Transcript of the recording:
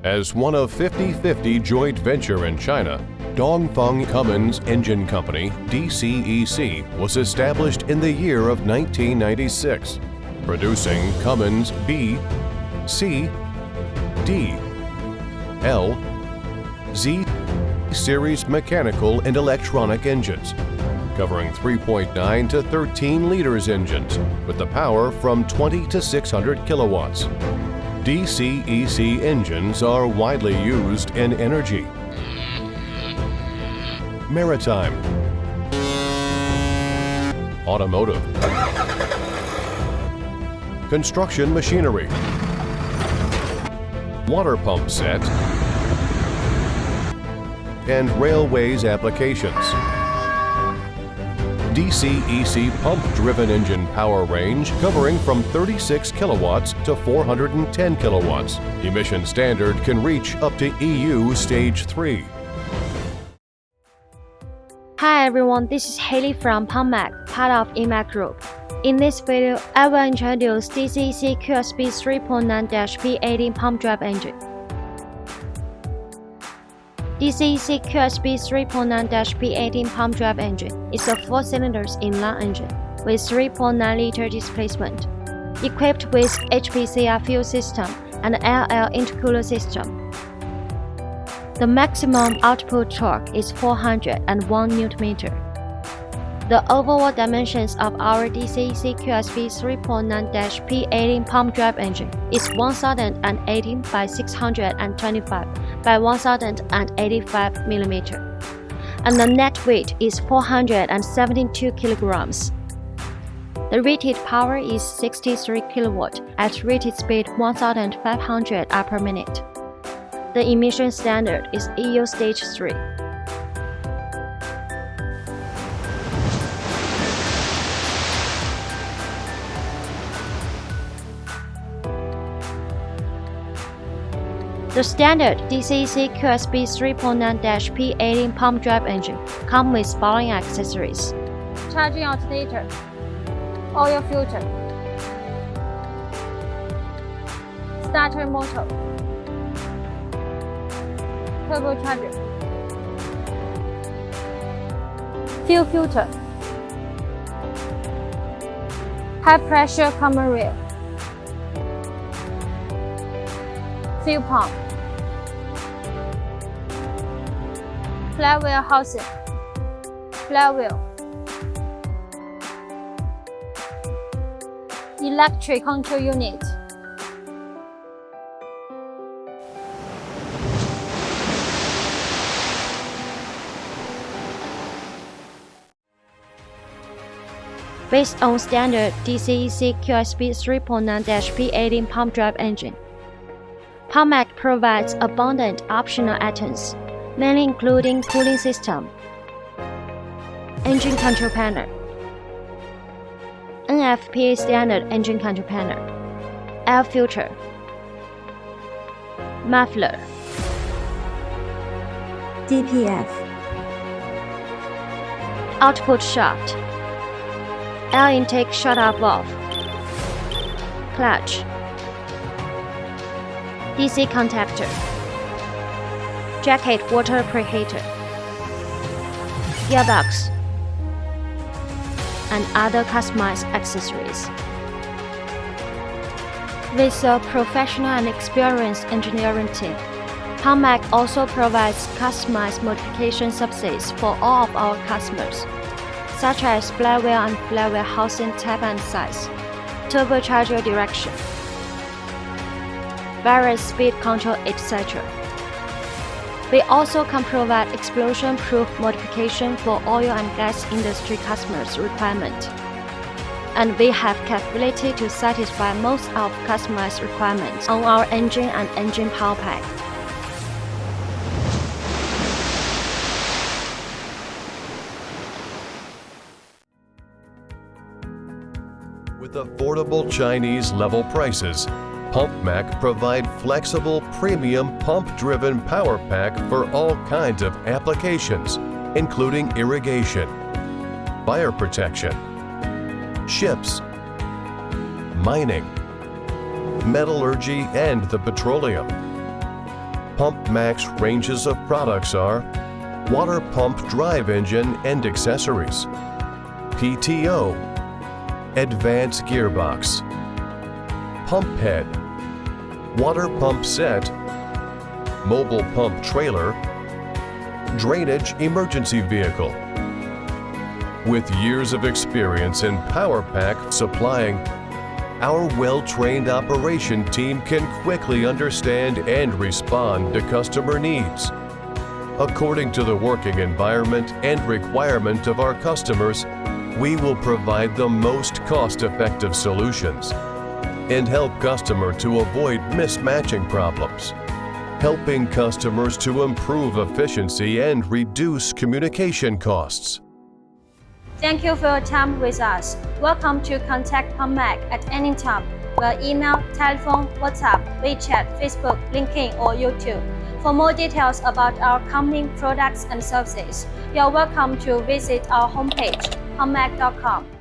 As one of 50/50 joint venture in China, Dongfeng Cummins Engine Company, DCEC, was established in the year of 1996, producing Cummins B, C, D, L, Z series mechanical and electronic engines, covering 3.9 to 13 liters engines with the power from 20 to 600 kilowatts. DCEC engines are widely used in energy, maritime, automotive, construction machinery, water pump set, and railways applications. DCEC pump-driven engine power range covering from 36 kilowatts to 410 kilowatts. Emission standard can reach up to EU Stage 3. Hi everyone, this is Haley from PumpMac, part of EMAC Group. In this video, I will introduce DCEC QSB3.9-P80 pump drive engine. DCEC QSB3.9-P80 pump drive engine is a 4-cylinder inline engine with 3.9-liter displacement, equipped with HPCR fuel system and LL intercooler system. The maximum output torque is 401 Nm. The overall dimensions of our DCEC QSB3.9-P80 pump drive engine is 1018 by 625 by 1085 mm, and the net weight is 472 kilograms. The rated power is 63 kilowatt at rated speed 1500 per minute. The emission standard is EU Stage 3. The standard DCEC QSB3.9-P80 pump drive engine comes with following accessories: charging alternator, oil filter, starter motor, turbocharger, fuel filter, high pressure common rail, fuel pump, flywheel housing, flywheel, electric control unit, based on standard DCEC QSB3.9-P80 pump drive engine. PumpMac provides abundant optional items, mainly including cooling system, engine control panel, NFPA standard engine control panel, air filter, muffler, DPF, output shaft, air intake shutoff valve, clutch, DC contactor, jacket water preheater, gearbox, and other customized accessories. With a professional and experienced engineering team, PumpMac also provides customized modification services for all of our customers, such as flywheel and flywheel housing type and size, turbocharger direction, various speed control, etc. We also can provide explosion-proof modification for oil and gas industry customers' requirement, and we have capability to satisfy most of customers' requirements on our engine and engine power pack. With affordable Chinese-level prices, PumpMac provide flexible premium pump-driven power pack for all kinds of applications, including irrigation, fire protection, ships, mining, metallurgy and the petroleum, PumpMac's ranges of products are water pump drive engine and accessories, PTO, advanced gearbox, pump head, water pump set, mobile pump trailer, drainage emergency vehicle. With years of experience in PowerPack supplying, our well-trained operation team can quickly understand and respond to customer needs. According to the working environment and requirement of our customers, we will provide the most cost-effective solutions and help customer to avoid mismatching problems, helping customers to improve efficiency and reduce communication costs. Thank you for your time with us. Welcome to contact PumpMac at any time via email, telephone, WhatsApp, WeChat, Facebook, LinkedIn, or YouTube. For more details about our company products and services, you are welcome to visit our homepage, pumpmac.com.